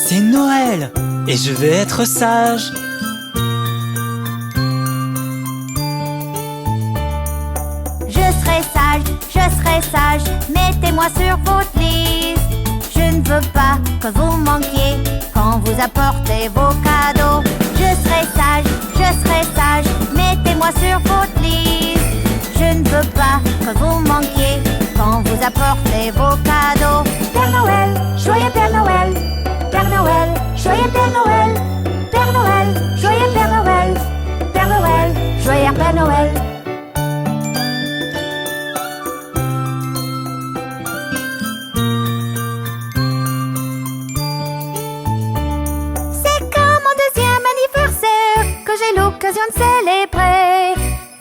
c'est Noël et je vais être sage. Je serai sage, mettez-moi sur votre liste. Je ne veux pas que vous manquiez quand vous apportez vos cadeaux. Je serai sage, mettez-moi sur votre liste. Je ne veux pas que vous manquiez quand vous apportez vos cadeaux. Père Noël, joyeux Père Noël. Père Noël, joyeux Père Noël. Père Noël, joyeux Père Noël. Père Noël, joyeux Père Noël. L'occasion de célébrer.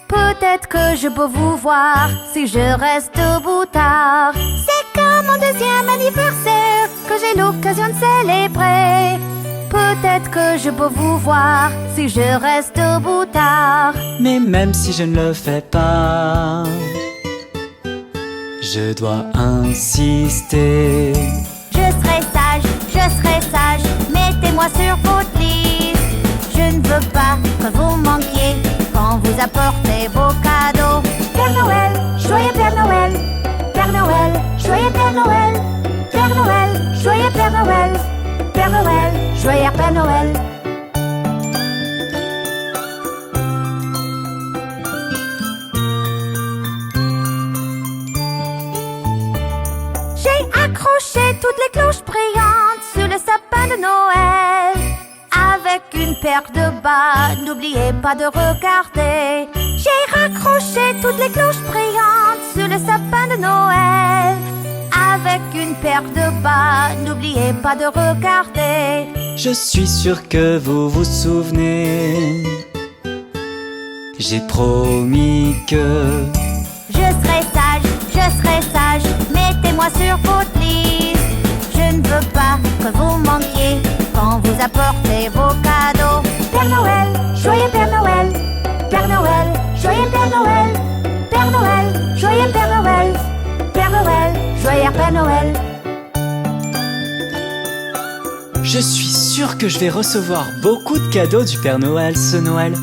Peut-être que je peux vous voir si je reste debout tard. C'est comme mon deuxième anniversaire que j'ai l'occasion de célébrer. Peut-être que je peux vous voir si je reste debout tard. Mais même si je ne le fais pas, je dois insister. Je serai sage, mettez-moi sur votre liste. Je ne veux pas que vous manquiez quand vous apportez vos cadeaux. Père Noël, joyeux Père Noël. Père Noël, joyeux Père Noël. Père Noël, joyeux Père Noël. Père Noël, joyeux Père Noël. J'ai accroché toutes les cloches brillantes sur le sapin de Noël. Avec une paire de bas, n'oubliez pas de regarder. J'ai raccroché toutes les cloches brillantes sur le sapin de Noël. Avec une paire de bas, n'oubliez pas de regarder. Je suis sûr que vous vous souvenez. J'ai promis que je serai sage, mettez-moi sur votre liste. Je ne veux pas que vous manquiez quand vous apportez vos cadeaux. Père Noël, joyeux Père Noël. Père Noël, joyeux Père Noël. Père Noël, joyeux Père Noël. Père Noël, joyeux Père Noël. je suis sûr que je vais recevoir beaucoup de cadeaux du Père Noël ce Noël.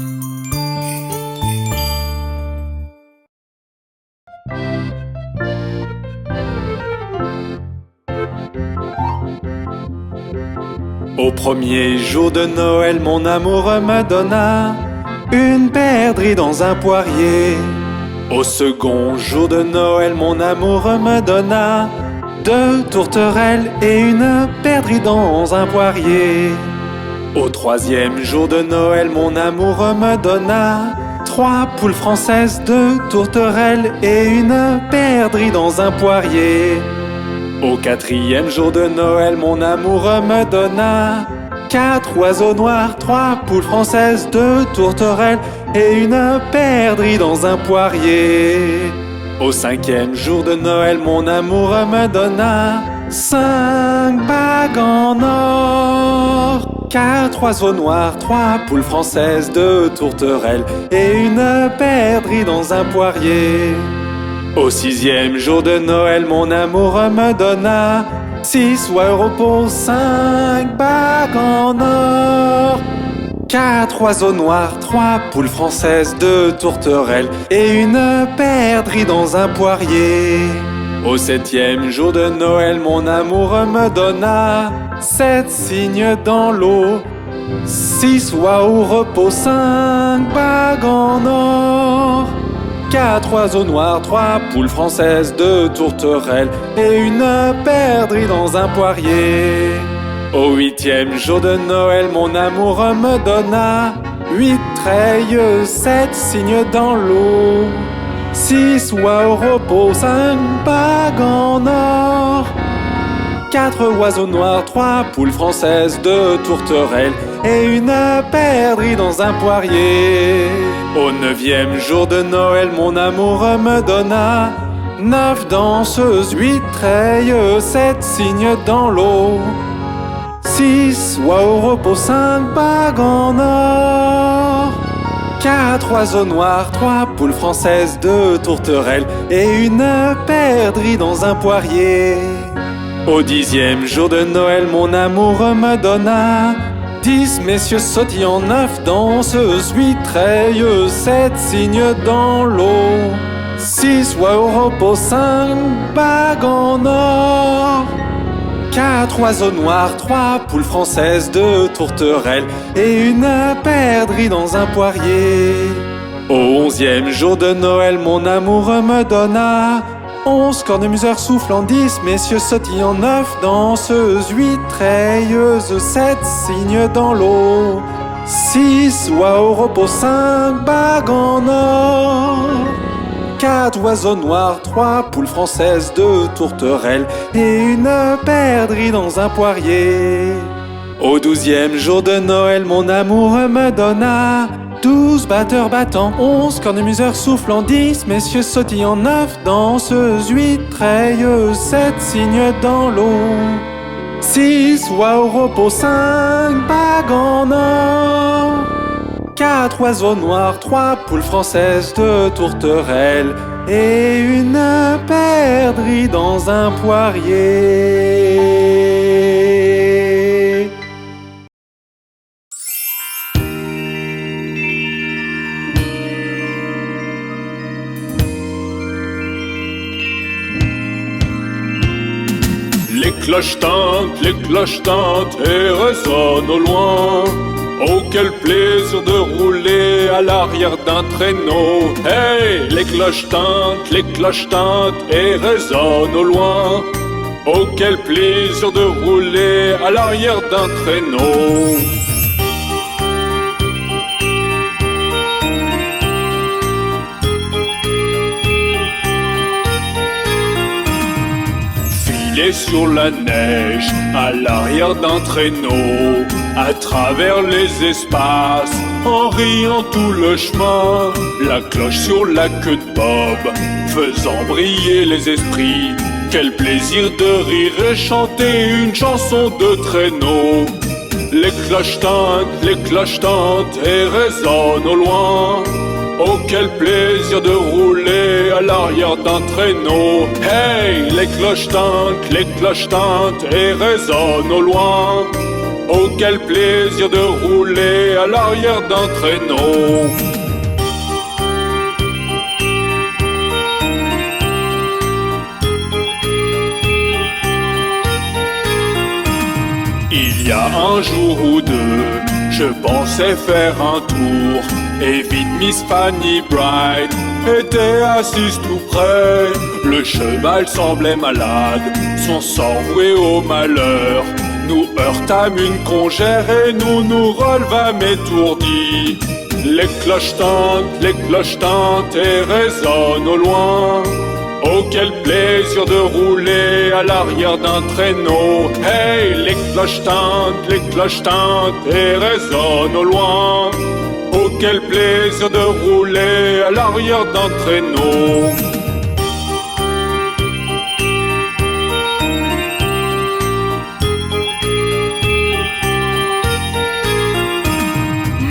Au premier jour de Noël, mon amour me donna une perdrix dans un poirier. Au second jour de Noël, mon amour me donna 2 tourterelles et une perdrix dans un poirier. Au troisième jour de Noël, mon amour me donna 3 poules françaises, 2 tourterelles et une perdrix dans un poirier. Au quatrième jour de Noël, mon amour me donna 4 oiseaux noirs, 3 poules françaises, 2 tourterelles et une perdrix dans un poirier. Au cinquième jour de Noël, mon amour me donna 5 bagues en or, 4 oiseaux noirs, 3 poules françaises, 2 tourterelles et une perdrix dans un poirier. Au sixième jour de Noël, mon amour me donna 6 oies au repos, 5 bagues en or, 4 oiseaux noirs, 3 poules françaises, 2 tourterelles et une perdrix dans un poirier. Au septième jour de Noël, mon amour me donna 7 cygnes dans l'eau, 6 oies au repos, 5 bagues en or, 4 oiseaux noirs, 3 poules françaises, 2 tourterelles et une perdrix dans un poirier. Au huitième jour de Noël, mon amour me donna 8 treilles, 7 cygnes dans l'eau, 6 oies au repos, 5 bagues en or, 4 oiseaux noirs, 3 poules françaises, 2 tourterelles et une perdrix dans un poirier. Au neuvième jour de Noël, mon amour me donna 9 danseuses, 8 treilles, 7 cygnes dans l'eau, 6 oies au repos, 5 bagues en or, 4 oiseaux noirs, 3 poules françaises, 2 tourterelles et une perdrix dans un poirier. Au 10e jour de Noël, mon amoureux me donna 10 messieurs sautillants, 9 danseuses, 8 treilles, 7 cygnes dans l'eau, 6 oies au repos, 5 bagues en or, 4 oiseaux noirs, 3 poules françaises, 2 tourterelles et une perdrix dans un poirier. Au 11e jour de Noël, mon amoureux me donna 11 cornemuseurs soufflants, 10 messieurs sautillants, 9 danseuses, 8 treilleuses, 7 cygnes dans l'eau, 6 oies au repos, 5 bagues en or, 4 oiseaux noirs, 3 poules françaises, 2 tourterelles et une perdrix dans un poirier. Au 12e jour de Noël, mon amoureux me donna 12 batteurs battants, 11 cornemuseurs soufflants, 10 messieurs sautillants, 9 danseuses, 8 treilleuses, 7 cygnes dans l'eau, 6 oies au repos, 5 bagues en or, 4 oiseaux noirs, 3 poules françaises, 2 tourterelles et une perdrix dans un poirier. Les cloches tintent et résonnent au loin. Oh, quel plaisir de rouler à l'arrière d'un traîneau. Hey, les cloches tintent et résonnent au loin. Oh, quel plaisir de rouler à l'arrière d'un traîneau. Filer sur la neige à l'arrière d'un traîneau, à travers les espaces, en riant tout le chemin, la cloche sur la queue de Bob, faisant briller les esprits. Quel plaisir de rire et chanter une chanson de traîneau. Les cloches tintent et résonnent au loin. Oh, quel plaisir de rouler à l'arrière d'un traîneau. Hey, les cloches tintent et résonnent au loin. Oh, quel plaisir de rouler à l'arrière d'un traîneau. Il y a un jour ou deux, je pensais faire un tour, et vite Miss Fanny Bright était assise tout près. Le cheval semblait malade, son sort voué au malheur. Nous heurtâmes une congère et nous relevâmes étourdis. Les cloches tintent et résonnent au loin. Oh, quel plaisir de rouler à l'arrière d'un traîneau. Hey, les cloches tintent et résonnent au loin. Oh, quel plaisir de rouler à l'arrière d'un traîneau.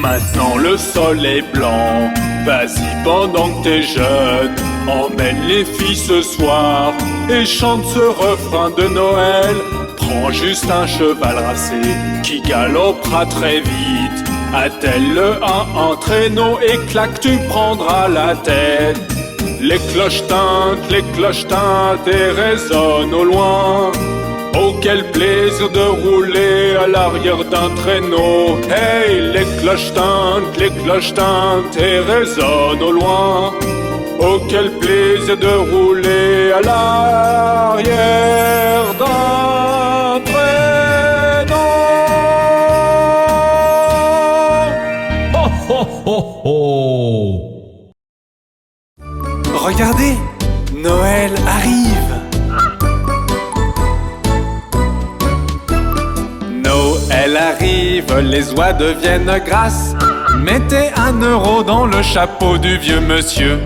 Maintenant le sol est blanc, vas-y pendant que t'es jeune, emmène les filles ce soir et chante ce refrain de Noël. Prends juste un cheval racé qui galopera très vite, attelle-le à un traîneau et clac, tu prendras la tête. Les cloches tintent et résonnent au loin. Oh, quel plaisir de rouler à l'arrière d'un traîneau. Hey, les cloches tintent et résonnent au loin. Oh, quel plaisir de rouler à l'arrière d'un traîneau. Ho, ho, ho, ho. Regardez, Noël arrive. Noël arrive, les oies deviennent grasses. Mettez 1 euro dans le chapeau du vieux monsieur.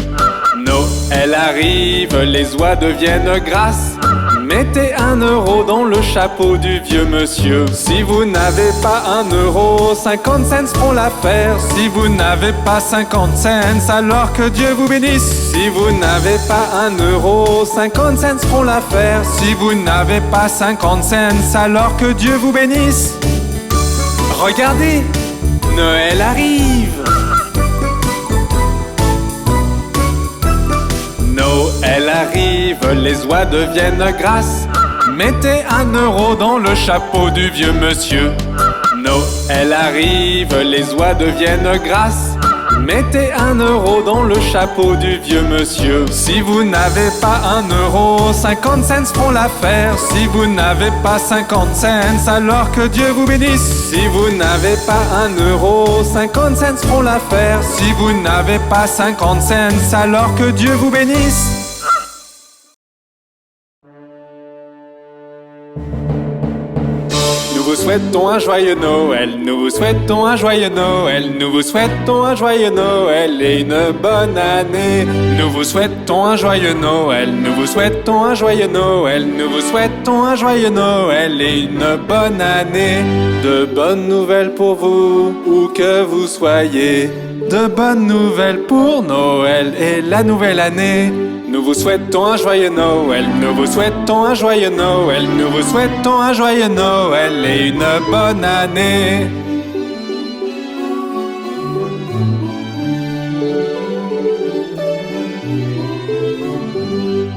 Noël arrive, les oies deviennent grasses. Mettez 1 euro dans le chapeau du vieux monsieur. Si vous n'avez pas 1 euro, 50 cents feront l'affaire. Si vous n'avez pas 50 cents, alors que Dieu vous bénisse. Si vous n'avez pas 1 euro, 50 cents feront l'affaire. Si vous n'avez pas 50 cents, alors que Dieu vous bénisse. Regardez, Noël arrive. Noël arrive, les oies deviennent grasses. Mettez 1 euro dans le chapeau du vieux monsieur. Noël arrive, les oies deviennent grasses. Mettez 1 euro dans le chapeau du vieux monsieur. Si vous n'avez pas 1 euro, 50 cents feront l'affaire. Si vous n'avez pas 50 cents, alors que Dieu vous bénisse. Si vous n'avez pas 1 euro, 50 cents feront l'affaire. Si vous n'avez pas 50 cents, alors que Dieu vous bénisse. Nous vous souhaitons un joyeux Noël, nous vous souhaitons un joyeux Noël, nous vous souhaitons un joyeux Noël et une bonne année. Nous vous souhaitons un joyeux Noël, nous vous souhaitons un joyeux Noël, nous vous souhaitons un joyeux Noël et une bonne année. De bonnes nouvelles pour vous, où que vous soyez. De bonnes nouvelles pour Noël et la nouvelle année. Nous vous souhaitons un joyeux Noël, nous vous souhaitons un joyeux Noël, nous vous souhaitons un joyeux Noël et une bonne année.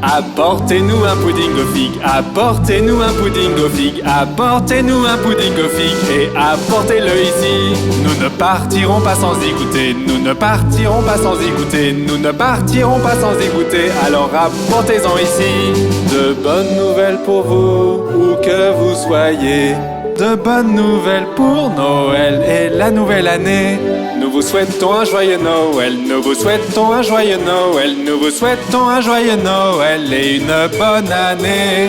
Apportez-nous un pudding aux figues, apportez-nous un pudding aux figues, apportez-nous un pudding aux figues et apportez-le ici. Nous ne partirons pas sans y goûter, nous ne partirons pas sans y goûter, nous ne partirons pas sans y goûter, alors apportez-en ici. De bonnes nouvelles pour vous, où que vous soyez. De bonnes nouvelles pour Noël et la nouvelle année. Nous vous souhaitons un joyeux Noël, nous vous souhaitons un joyeux Noël, nous vous souhaitons un joyeux Noël et une bonne année.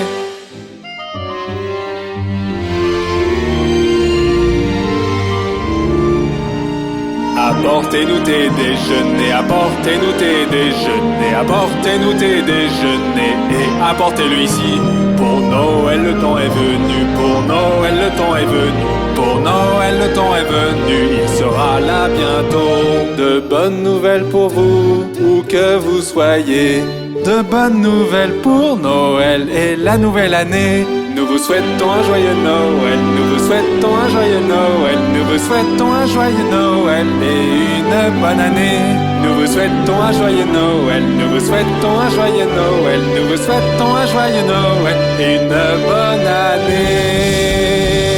Apportez-nous tes déjeuners, apportez-nous tes déjeuners, apportez-nous tes déjeuners et apportez-le ici. Pour Noël le temps est venu, pour Noël le temps est venu, pour Noël le temps est venu, il sera là bientôt. De bonnes nouvelles pour vous, où que vous soyez. De bonnes nouvelles pour Noël et la nouvelle année. Nous vous souhaitons un joyeux Noël, nous vous souhaitons un joyeux Noël, nous vous souhaitons un joyeux Noël et une bonne année. Nous vous souhaitons un joyeux Noël, nous vous souhaitons un joyeux Noël, nous vous souhaitons un joyeux Noël et une bonne année.